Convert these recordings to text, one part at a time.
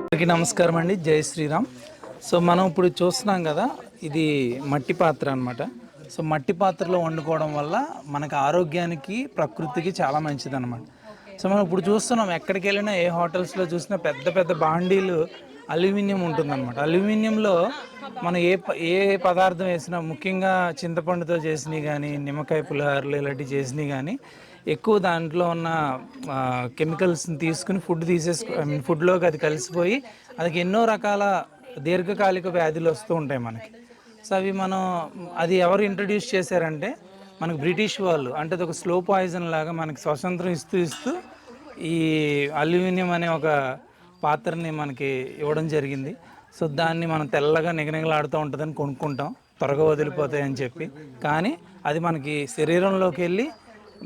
అందరికీ నమస్కారం అండి. జై శ్రీరామ్. సో మనం ఇప్పుడు చూస్తున్నాం కదా, ఇది మట్టి పాత్ర అనమాట. సో మట్టి పాత్రలో వండుకోవడం వల్ల మనకు ఆరోగ్యానికి ప్రకృతికి చాలా మంచిది అనమాట. సో మనం ఇప్పుడు చూస్తున్నాం, ఎక్కడికి వెళ్ళినా ఏ హోటల్స్లో చూసినా పెద్ద పెద్ద బాండీలు అల్యూమినియం ఉంటుందన్నమాట. అల్యూమినియంలో మనం ఏ పదార్థం వేసినా, ముఖ్యంగా చింతపండుతో చేసినవి కానీ, నిమ్మకాయ పులిహోరలు ఇలాంటివి చేసినవి కానీ, ఎక్కువ దాంట్లో ఉన్న కెమికల్స్ని తీసుకుని ఫుడ్లోకి అది కలిసిపోయి అది ఎన్నో రకాల దీర్ఘకాలిక వ్యాధులు వస్తూ ఉంటాయి మనకి. సో అవి అది ఎవరు ఇంట్రడ్యూస్ చేశారంటే మనకు బ్రిటిష్ వాళ్ళు. అంటే అది ఒక స్లో పాయిజన్ లాగా మనకి స్వతంత్రం ఇస్తూ ఈ అల్యూమినియం అనే ఒక పాత్రని మనకి ఇవ్వడం జరిగింది. సో దాన్ని మనం తెల్లగా నిగనిగలాడుతూ ఉంటుందని కొనుక్కుంటాం, త్వరగా వదిలిపోతాయని చెప్పి. కానీ అది మనకి శరీరంలోకి వెళ్ళి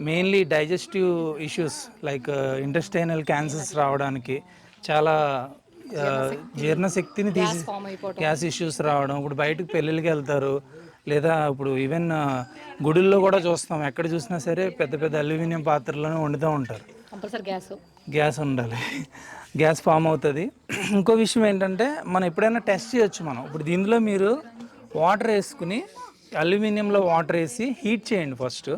mainly digestive issues like intestinal cancers రావడానికి, చాలా జీర్ణశక్తిని గ్యాస్ ఇష్యూస్ రావడం. ఇప్పుడు బయటకు పెళ్ళిళ్ళకి వెళ్తారు, లేదా ఇప్పుడు ఈవెన్ గుడుల్లో కూడా చూస్తాం, ఎక్కడ చూసినా సరే పెద్ద పెద్ద అల్యూమినియం పాత్రలను వండుతూ ఉంటారు. గ్యాస్ ఉండాలి, గ్యాస్ ఫామ్ అవుతుంది. ఇంకో విషయం ఏంటంటే, మనం ఎప్పుడైనా టెస్ట్ చేయొచ్చు. ఇప్పుడు దీనిలో మీరు వాటర్ వేసుకుని, అల్యూమినియంలో వాటర్ వేసి హీట్ చేయండి ఫస్ట్.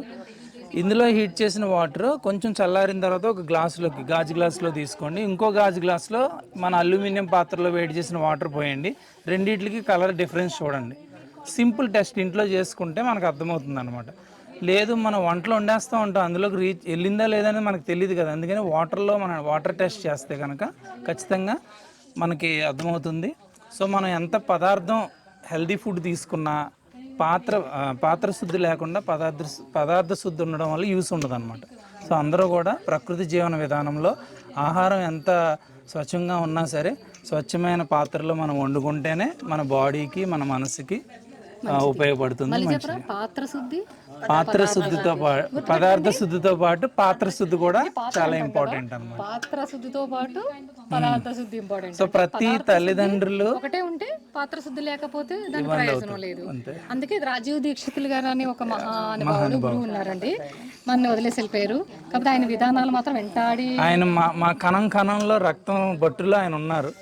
ఇందులో హీట్ చేసిన వాటర్ కొంచెం చల్లారిన తర్వాత ఒక గాజు గ్లాసులో తీసుకోండి. ఇంకో గాజు గ్లాసులో మన అల్యూమినియం పాత్రలో వేడి చేసిన వాటర్ పోయండి. రెండింటికి కలర్ డిఫరెన్స్ చూడండి. సింపుల్ టెస్ట్ ఇంట్లో చేసుకుంటే మనకు అర్థమవుతుంది అనమాట. లేదు, మనం వంటలో వండేస్తూ ఉంటాం, అందులోకి వెళ్ళిందా లేదని మనకు తెలియదు కదా. అందుకని మనం వాటర్ టెస్ట్ చేస్తే కనుక ఖచ్చితంగా మనకి అర్థమవుతుంది. సో మనం ఎంత పదార్థం హెల్దీ ఫుడ్ తీసుకున్నా పాత్ర శుద్ధి లేకుండా పదార్థ శుద్ధి ఉండడం వల్ల యూస్ ఉండదు అనమాట. సో అందరూ కూడా ప్రకృతి జీవన విధానంలో ఆహారం ఎంత స్వచ్ఛంగా ఉన్నా సరే, స్వచ్ఛమైన పాత్రలో మనం వండుకుంటేనే మన బాడీకి, మన మనసుకి ఉపయోగపడుతుంది. పాత్ర శుద్ధితో పాటు పదార్థ శుద్ధితో పాటు పాత్ర శుద్ధి కూడా చాలా ఇంపార్టెంట్ అన్నమాట. పాత్ర శుద్ధితో పాటు పదార్థ శుద్ధి ఇంపార్టెంట్. సో ప్రతి తల్లిదండ్రులు ఒకటే ఉంటే పాత్ర శుద్ధి లేకపోతే దాని ప్రయోజనం లేదు. అందుకే రాజీవ్ దీక్షితులు గారు అని ఒక మహానుభావుడు గురువు ఉన్నారండి, మన వదిలేసి వెళ్ళిపోయారు. కాకపోతే ఆయన విధానాలు మాత్రం వెంటాడి, ఆయన మా కణంలో రక్తం బట్టులో ఆయన ఉన్నారు.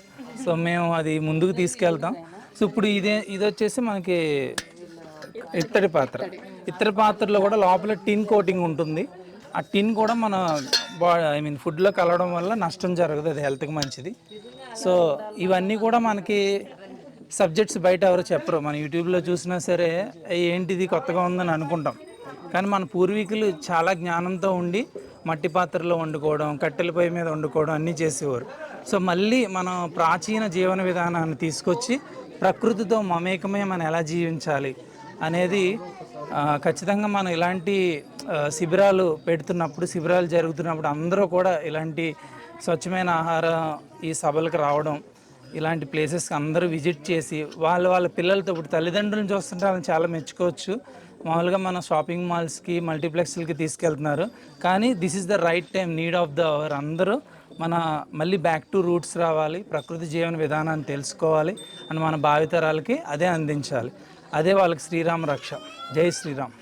సో మేము అది ముందుకు తీసుకెళ్తాం. సో ఇప్పుడు ఇది వచ్చేసి మనకి ఇత్తడి పాత్రలో కూడా లోపల టిన్ కోటింగ్ ఉంటుంది. ఆ టిన్ కూడా మన ఫుడ్లో కలవడం వల్ల నష్టం జరగదు, అది హెల్త్కి మంచిది. సో ఇవన్నీ కూడా మనకి సబ్జెక్ట్స్ బయట ఎవరు చెప్పరు. మన యూట్యూబ్లో చూసినా సరే ఏంటిది కొత్తగా ఉందని అనుకుంటాం. కానీ మన పూర్వీకులు చాలా జ్ఞానంతో ఉండి మట్టి పాత్రలో వండుకోవడం, కట్టెల పొయ్యి మీద వండుకోవడం అన్నీ చేసేవారు. సో మళ్ళీ మనం ప్రాచీన జీవన విధానాన్ని తీసుకొచ్చి ప్రకృతితో మమేకమే మనం ఎలా జీవించాలి అనేది ఖచ్చితంగా మనం ఇలాంటి శిబిరాలు జరుగుతున్నప్పుడు అందరూ కూడా ఇలాంటి స్వచ్ఛమైన ఆహారం ఈ సభలకు రావడం, ఇలాంటి ప్లేసెస్కి అందరూ విజిట్ చేసి వాళ్ళ పిల్లలతో, ఇప్పుడు తల్లిదండ్రులను చూస్తుంటే వాళ్ళని చాలా మెచ్చుకోవచ్చు. మామూలుగా మన షాపింగ్ మాల్స్కి, మల్టీప్లెక్స్లకి తీసుకెళ్తున్నారు, కానీ this is the right time, need of the hour. అందరూ మళ్ళీ బ్యాక్ టు రూట్స్ రావాలి, ప్రకృతి జీవన విధానాన్ని తెలుసుకోవాలి, అని మన భావితరాలకి అదే అందించాలి. అదే వాళ్ళకి శ్రీరామ రక్ష. జై శ్రీరామ్.